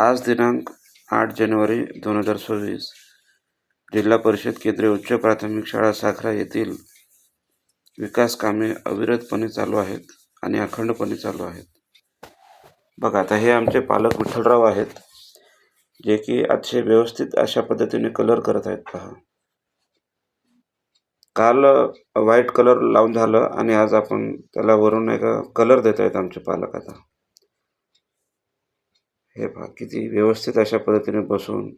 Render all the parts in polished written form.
आज दिनांक 8 जानेवारी 2026 जिल्हा परिषद केंद्रीय उच्च प्राथमिक शाळा साखरा येथील विकास कामे अविरतपणे चालू आहेत आणि अखंडपणे चालू आहेत. बघा, आता हे आमचे पालक विठ्ठलराव आहेत, जे की अतिशय व्यवस्थित अशा पद्धतीने कलर करत आहेत. पहा, काल व्हाईट कलर लावून झालं आणि आज आपण त्याला वरून एका कलर देत आहेत आमचे पालक. आता हे पहा, किती व्यवस्थित अशा पद्धतीने बसून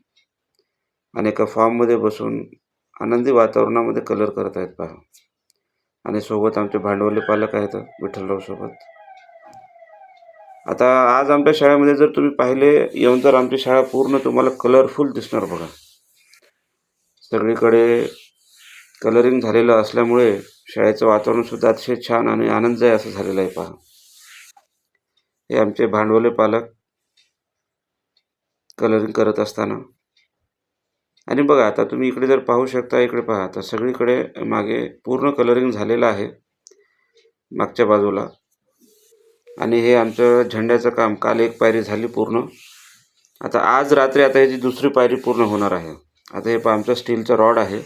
आणि एका फॉर्ममध्ये बसून आनंदी वातावरणामध्ये कलर करत आहेत. पहा, आणि सोबत आमचे भांडवली पालक आहेत विठ्ठलराव सोबत. आता आज आमच्या शाळेमध्ये जर तुम्ही पाहिले येऊन तर आमची शाळा पूर्ण तुम्हाला कलरफुल दिसणार. बघा, सगळीकडे कलरिंग झालेलं असल्यामुळे शाळेचं वातावरण सुद्धा अतिशय छान आणि आनंददायी असं झालेलं आहे. पहा, हे आमचे भांडवले पालक कलरिंग करत असताना. आणि बघा, आता तुम्ही इकडे जर पाहू शकता, इकडे पहा, आता सगळीकडे मागे पूर्ण कलरिंग झालेलं आहे मागच्या बाजूला. आणि हे आमचं झेंड्याचं काम काल एक पायरी झाली पूर्ण. आता आज रात्री आता ह्याची दुसरी पायरी पूर्ण होणार आहे. आता हे पहा, आमचं स्टीलचं रॉड आहे.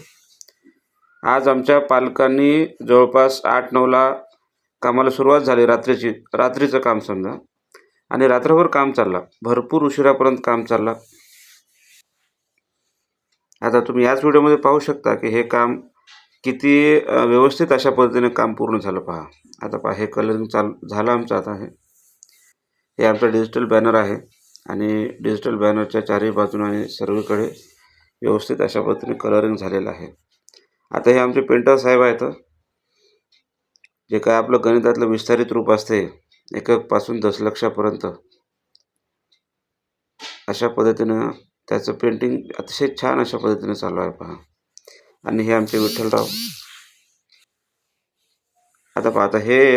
आज आमच्या पालकांनी जवळपास 8-9ला कामाला सुरुवात झाली, रात्रीचं काम समजा, आणि रात्रभर काम चालला, भरपूर उशिरापर्यंत काम चालला. आता तुम्ही याच व्हिडिओमध्ये पाहू शकता की हे काम किती व्यवस्थित अशा पद्धतीने काम पूर्ण झालं. पहा, आता पहा, हे कलरिंग झालं आमचं. आता हे आमचं डिजिटल बॅनर आहे आणि डिजिटल बॅनरच्या चारही बाजूने आणि सर्वीकडे व्यवस्थित अशा पद्धतीने कलरिंग झालेलं आहे. आता हे आमचे पेंटर साहेब आहेत, जे काय आपलं गणितातलं विस्तारित रूप असते एककपासून दशलक्षापर्यंत, अशा पद्धतीनं त्याचं पेंटिंग अतिशय छान अशा पद्धतीने चालू आहे. पहा, आणि हे आमचे विठ्ठलराव. आता पहा,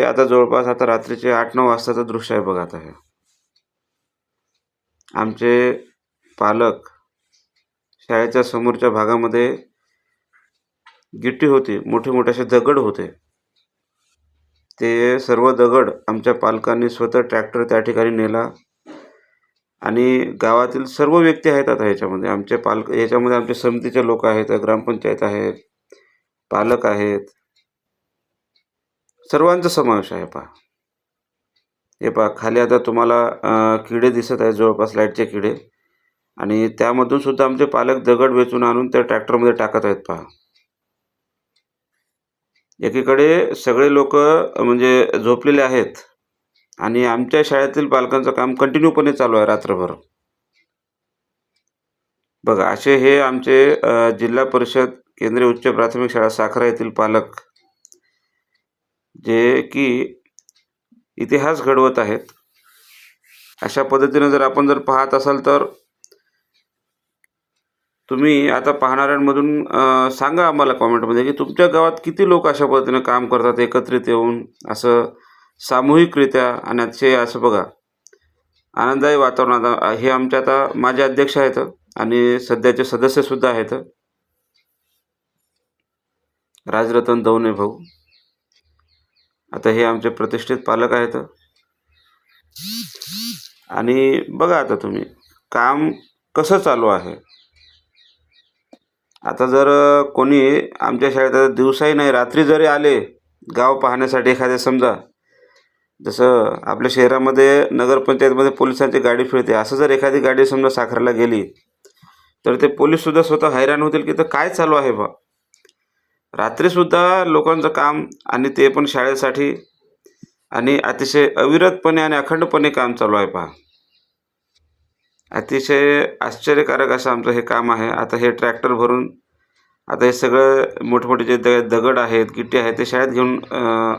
आता जवळपास आता रात्रीचे 8-9 वाजताचं दृश्य आहे. बघा, आता हे आमचे पालक शाळेच्या समोरच्या भागामध्ये गिट्टी होती, मोठे मोठे असे दगड होते. ते सर्व दगड आमच्या पालकांनी स्वतः ट्रॅक्टर त्या ठिकाणी नेला आणि गावातील सर्व व्यक्ती आहेत आता ह्याच्यामध्ये. आमचे पालक ह्याच्यामध्ये आमचे समितीचे लोक आहेत, ग्रामपंचायत आहेत, पालक आहेत, सर्वांचा समावेश आहे. पहा, हे पहा, खाली आता तुम्हाला किडे दिसत आहेत, जवळपास लाईटचे किडे, आणि त्यामधून सुद्धा आमचे पालक दगड वेचून आणून त्या ट्रॅक्टरमध्ये टाकत आहेत. पहा, एकीकडे सगळे लोक म्हणजे झोपलेले आहेत आणि आमच्या शाळेतील पालकांचं काम कंटिन्यूपणे चालू आहे रात्रभर. बघा, असे हे आमचे जिल्हा परिषद केंद्रीय उच्च प्राथमिक शाळा साखरा येथील पालक, जे की इतिहास घडवत आहेत. अशा पद्धतीने जर आपण पाहत असाल तर तुम्ही आता पाहणाऱ्यांमधून सांगा आम्हाला कॉमेंटमध्ये की तुमच्या गावात किती लोक अशा पद्धतीने काम करतात एकत्रित येऊन, असं सामूहिकरित्या. आणि अतिशय असं बघा, आनंददायी वातावरणात. हे आमचे आता माझे अध्यक्ष आहेत आणि सध्याचे सदस्यसुद्धा आहेत, राजरतन दवणे भाऊ. आता हे आमचे प्रतिष्ठित पालक आहेत. आणि बघा, आता तुम्ही काम कसं चालू आहे. आता जर कोणी आमच्या शाळेत दिवसाही नाही रात्री जरी आले गाव पाहण्यासाठी, एखाद्या समजा जसं आपल्या शहरामध्ये नगरपंचायतमध्ये पोलिसांची गाडी फिरते, असं जर एखादी गाडी समजा साखरेला गेली तर ते पोलीससुद्धा स्वतः हैराण होतील की तर काय चालू आहे बा. रात्रीसुद्धा लोकांचं काम, आणि ते पण शाळेसाठी, आणि अतिशय अविरतपणे आणि अखंडपणे काम चालू आहे. पहा, अतिशय आश्चर्यकारक असं आमचं हे काम आहे. आता हे ट्रॅक्टर भरून आता हे सगळं मोठमोठे जे दगड आहेत, गिट्टी आहेत, ते शाळेत घेऊन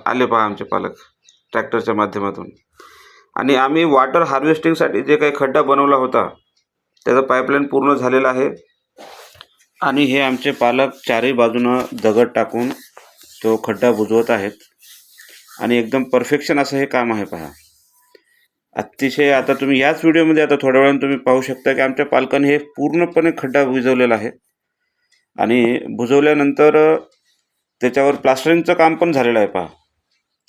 आले. पहा, आमचे पालक ट्रॅक्टरच्या माध्यमातून. आणि आम्ही वॉटर हार्वेस्टिंगसाठी जे काही खड्डा बनवला होता त्याचा पाईपलाईन पूर्ण झालेला आहे. आणि हे आमचे पालक चारही बाजूनं दगड टाकून तो खड्डा बुजवत आहेत आणि एकदम परफेक्शन असं हे काम आहे. पहा, अतिशय. आता तुम्ही याच व्हिडिओमध्ये आता थोड्या वेळाने तुम्ही पाहू शकता की आमच्या पालकांनी हे पूर्णपणे खड्डा बुजवलेला आहे आणि बुजवल्यानंतर त्याच्यावर प्लास्टरिंगचं काम पण झालेलं आहे. पहा,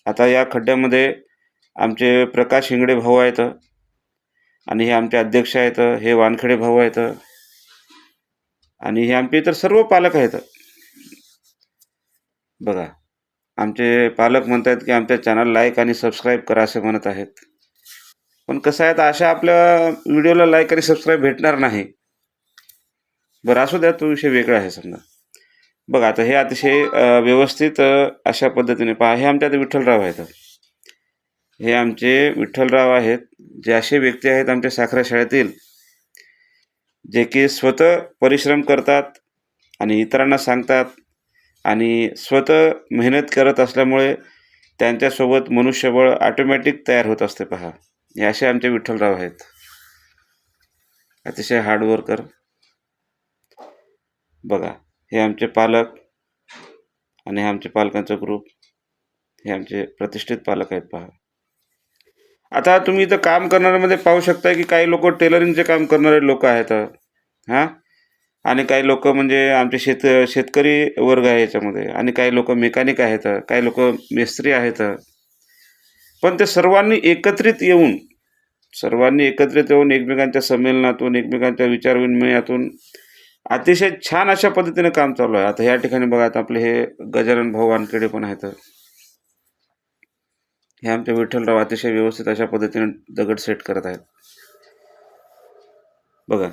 आता या खड्ड्यामध्ये आमचे प्रकाश हिंगडे भाऊ आहेत, आणि हे आमचे अध्यक्ष आहेत, हे वानखेडे भाऊ आहेत आणि हे आमचे इतर सर्व पालक आहेत. बघा, आमचे पालक म्हणतात की आमच्या चॅनल लाईक आणि सबस्क्राईब करा असे म्हणत आहेत. पण कसं आहे, आता अशा आपल्या व्हिडिओला लाईक आणि सबस्क्राईब भेटणार नाही. बरं असू द्या, तो विषय वेगळा आहे समजा. बघा आता हे अतिशय व्यवस्थित अशा पद्धतीने पहा. हे आमच्या आता विठ्ठलराव आहेत. हे आमचे विठ्ठलराव आहेत, जे असे व्यक्ती आहेत आमच्या साखरा शाळेतील, जे की स्वतः परिश्रम करतात आणि इतरांना सांगतात आणि स्वतः मेहनत करत असल्यामुळे त्यांच्यासोबत मनुष्यबळ ऑटोमॅटिक तयार होत असते. पहा, हे असे आमचे विठ्ठलराव आहेत, अतिशय हार्डवर्कर. बघा, हे आमचे पालक आणि हे आमचे पालकांचा ग्रुप, हे आमचे प्रतिष्ठित पालक आहेत. पहा, आता तुम्ही इथं काम करणाऱ्यामध्ये पाहू शकता की काही लोक टेलरिंगचे काम करणारे लोक आहेत, हां, आणि काही लोक म्हणजे आमचे शेतकरी वर्ग आहे याच्यामध्ये, आणि काही लोक मेकॅनिक आहेत, काही लोक मिस्त्री आहेत. पण ते सर्वांनी एकत्रित येऊन एकमेकांच्या संमेलनातून, एकमेकांच्या विचारविनिमयातून अतिशय छान अशा पद्धतीने काम चालू आहे. आता या ठिकाणी बघा, आता आपले हे गजानन भाऊ वानखेडे पण आहेत. हे आमचे विठ्ठलराव अतिशय व्यवस्थित अशा पद्धतीने दगड सेट करत आहेत. बघा,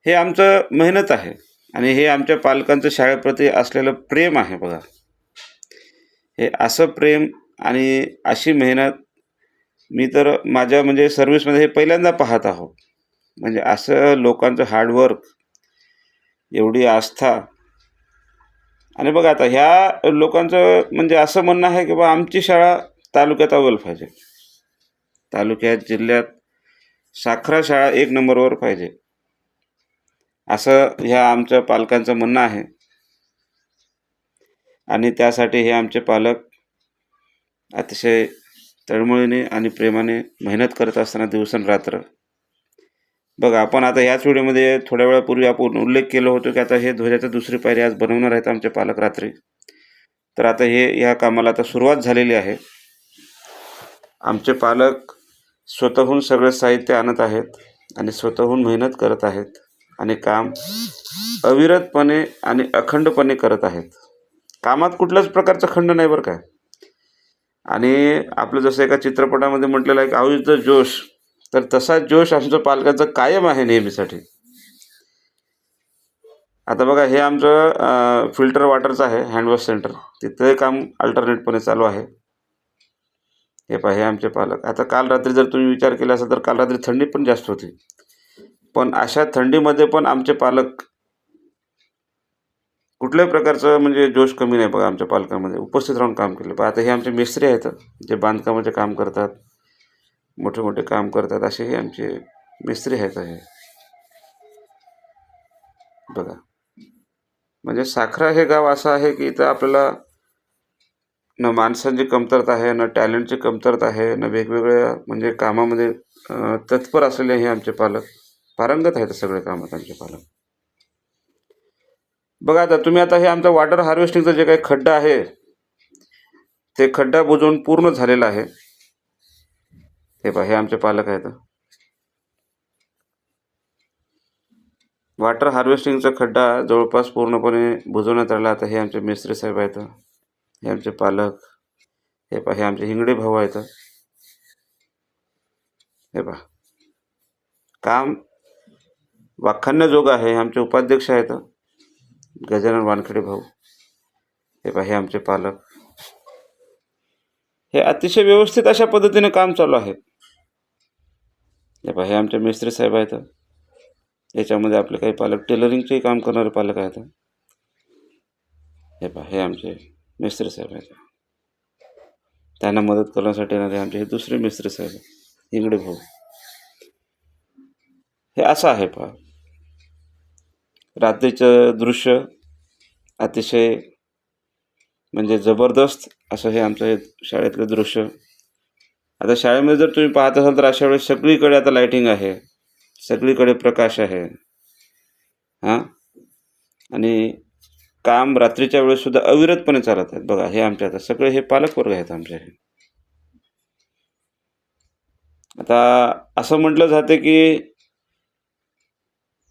हे आमचं मेहनत आहे आणि हे आमच्या पालकांचं शाळेप्रती असलेलं प्रेम आहे. बघा, हे असं प्रेम आणि अशी मेहनत मी तर माझ्या म्हणजे सर्व्हिसमध्ये हे पहिल्यांदा पाहत आहोत. म्हणजे असं लोकांचं हार्डवर्क, एवढी आस्था. आणि बघा, आता ह्या लोकांचं म्हणजे असं म्हणणं आहे की बा आमची शाळा तालुक्यात अव्वल पाहिजे, तालुक्यात, जिल्ह्यात साखरा शाळा 1 नंबरवर पाहिजे, असं ह्या आमच्या पालकांचं म्हणणं आहे. आणि त्यासाठी हे आमचे पालक अतिशय तळमळीने आणि प्रेमाने मेहनत करत असताना दिवसरात्र. बघा, आपण आता ह्याच व्हिडिओमध्ये थोड्या वेळापूर्वी आपण उल्लेख केला होतो की आता हे ध्वजाची दुसरी पायरी आज बनवणार आहेत आमचे पालक रात्री. तर आता ह्या कामाला आता सुरुवात झालेली आहे. आमचे पालक स्वतःहून सगळे साहित्य आणत आहेत आणि स्वतःहून मेहनत करत आहेत आणि काम अविरतपणे आणि अखंडपणे करत आहेत. कामात कुठल्याच प्रकारचा खंड नाही बरं काय. आणि आपलं जसं एका चित्रपटामध्ये म्हटलेलं आहे की आयुष्याचा जोश, तर तसा जोश आमच्या पालकांचा कायम आहे नेहमीसाठी. आता बघा, हे आमचं फिल्टर वॉटरचं आहे, हँडवॉश सेंटर, तिथं काम अल्टरनेटपणे चालू आहे. हे पहा, हे आमचे पालक. आता काल रात्री जर तुम्ही विचार केला असेल तर काल रात्री थंडी पण जास्त होती, पण अशा थंडीमध्ये पण आमचे पालक कुठल्याही प्रकारचं म्हणजे जोश कमी नाही. बघा, आमच्या पालकांमध्ये उपस्थित राहून काम केलं. पण आता हे आमचे मिस्त्री आहेत, जे बांधकामाचे काम करतात, मोठे मोठे काम करतात, असे हे आमचे मिस्त्री आहेत. हे बघा, म्हणजे साखरा हे गाव असं आहे की इथं आपल्याला न माणसांची कमतरता आहे, न टॅलेंटची कमतरता आहे, न वेगवेगळ्या म्हणजे कामामध्ये तत्पर असलेले हे आमचे पालक पारंगत आहेत सगळे कामात आमचे पालक. बघा, आता तुम्ही आता हे आमचं वॉटर हार्वेस्टिंगचं जे काही खड्डा आहे, ते खड्डा बुजवून पूर्ण झालेला आहे. हे पहा, हे आमचे पालक आहेत. वॉटर हार्वेस्टिंगचा खड्डा जवळपास पूर्णपणे बुजवण्यात आला. आता हे आमचे मिस्त्री साहेब आहेत, हे आमचे पालक. हे पहा, हे आमचे हिंगडे भाऊ आहेत. हे पहा, काम वाखाणण्याजोगं आहे. हे आमचे उपाध्यक्ष आहेत, गजानन वानखेडे भाऊ. हे पहा, हे आमचे पालक. हे अतिशय व्यवस्थित अशा पद्धतीने काम चालू आहे. हे पहा, हे आमचे मिस्त्री साहेब आहेत. याच्यामध्ये आपले काही पालक टेलरिंगचेही काम करणारे पालक आहेत. हे पहा, हे आमचे मिस्त्री साहेब आहेत. त्यांना मदत करण्यासाठी येणारे आमचे हे दुसरे मिस्त्री साहेब, हिंगडे भाऊ. हे असं आहे. पहा, रात्रीचं दृश्य अतिशय म्हणजे जबरदस्त असं हे आमचं हे शाळेतलं दृश्य. आता शाळेमध्ये जर तुम्ही पाहत असाल तर अशा वेळेस सगळीकडे आता लाईटिंग आहे, सगळीकडे प्रकाश आहे, हां, आणि काम रात्रीच्या वेळेससुद्धा अविरतपणे चालत आहेत. बघा, हे आमचे आता सगळे हे पालक वर्ग आहेत आमचे. आता असं म्हटलं जाते की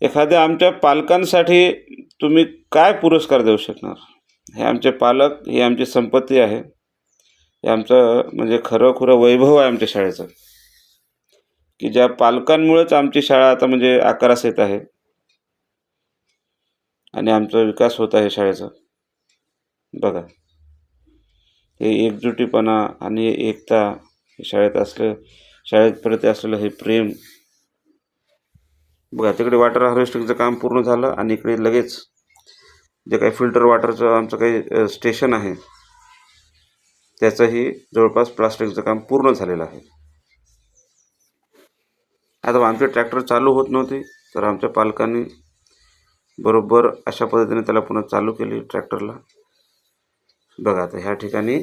एखाद्या आमच्या पालकांसाठी तुम्ही काय पुरस्कार देऊ शकणार? हे आमचे पालक, ही आमची संपत्ती आहे. हे आमचं म्हणजे खरं-खुरं वैभव आहे आमच्या शाळेचं, की ज्या पालकांमुळेच आमची शाळा आता म्हणजे आकारास येत आहे आणि आमचा विकास होत आहे शाळेचा. बघा, हे एकजुटीपणा आणि एकता, शाळेप्रती असलेलं हे प्रेम. बघा, तिकडे वॉटर हार्वेस्टिंगचं काम पूर्ण झालं आणि इकडे लगेच जे काही फिल्टर वॉटरचं आमचं काही स्टेशन आहे, त्याचंही जवळपास प्लास्टिकचं काम पूर्ण झालेलं आहे. आता आमचे ट्रॅक्टर चालू होत नव्हती, तर आमच्या पालकांनी बरोबर अशा पद्धतीने त्याला पुन्हा चालू केली ट्रॅक्टरला. बघा, आता ह्या ठिकाणी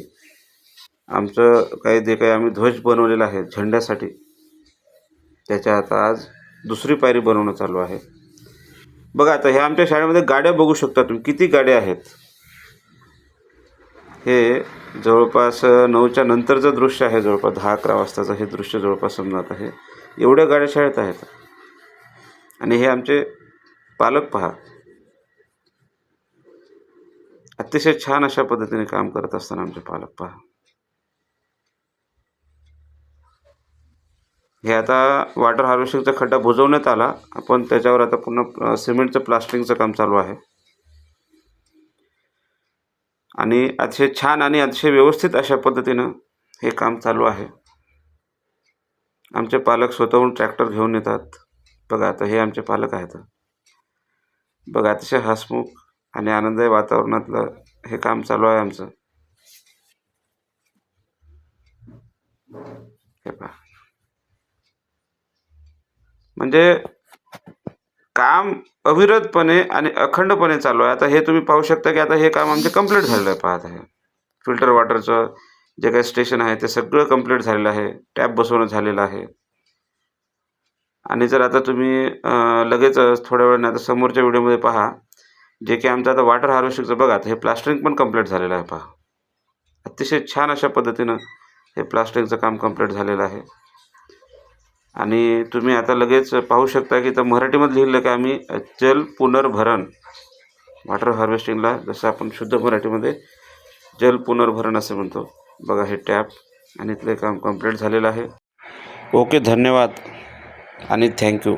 आमचं जे काही आम्ही ध्वज बनवलेला आहे झेंड्यासाठी, त्याच्या आता आज दुसरी पायरी बनवणं चालू आहे. बघा, आता ह्या आमच्या शाळेमध्ये गाड्या बघू शकता तुम्ही, किती गाड्या आहेत. हे जवळपास 9च्या नंतरचं दृश्य आहे. जवळपास 10-11 वाजताचं हे दृश्य जवळपास समजत आहे. एवढ्या गाड्या शाळेत आहेत. आणि हे आमचे पालक पहा, अतिशय छान अशा पद्धतीने काम करत असताना आमचे पालक पहा. हे आता वॉटर हार्वेस्टिंगचा खड्डा बुजवण्यात आला, आपण त्याच्यावर आता पुन्हा सिमेंटचं प्लास्टरिंगचं काम चालू आहे. आणि अतिशय छान आणि अतिशय व्यवस्थित अशा पद्धतीनं हे काम चालू आहे. आमचे पालक स्वतःहून ट्रॅक्टर घेऊन येतात. बघा, आता हे आमचे पालक आहेत. बघा, अतिशय हसमुख आणि आनंददायी वातावरणातलं हे काम चालू आहे आमचं. हे पहा, म्हणजे काम अविरतपणे आणि अखंडपणे चालू आहे. आता हे तुम्ही पाहू शकता की आता हे काम आमचे कंप्लीट झालेलं आहे. पाहत आहे, फिल्टर वॉटरचं जे काही स्टेशन आहे ते सगळं कंप्लीट झालेलं आहे. टॅप बसवणं झालेलं आहे. आणि जर आता तुम्ही लगेचच थोड्या वेळाने आता समोरच्या व्हिडिओमध्ये पहा, जे की आमचं आता वॉटर हार्वेस्टिंगचं बघा, हे प्लास्टरिंग पण कंप्लीट झालेलं आहे. पहा, अतिशय छान अशा पद्धतीनं हे प्लास्टरिंगचं काम कंप्लीट झालेलं आहे. आणि तुम्ही आता लगेच पाहू शकता की तर मराठीमध्ये लिहिलं की आम्ही जल पुनर्भरण, वॉटर हार्वेस्टिंगला जसं आपण शुद्ध मराठीमध्ये जल पुनर्भरण असं म्हणतो. बघा, हे टॅप आणि इथलं काम कंप्लीट झालेलं आहे. ओके, धन्यवाद आणि थँक्यू.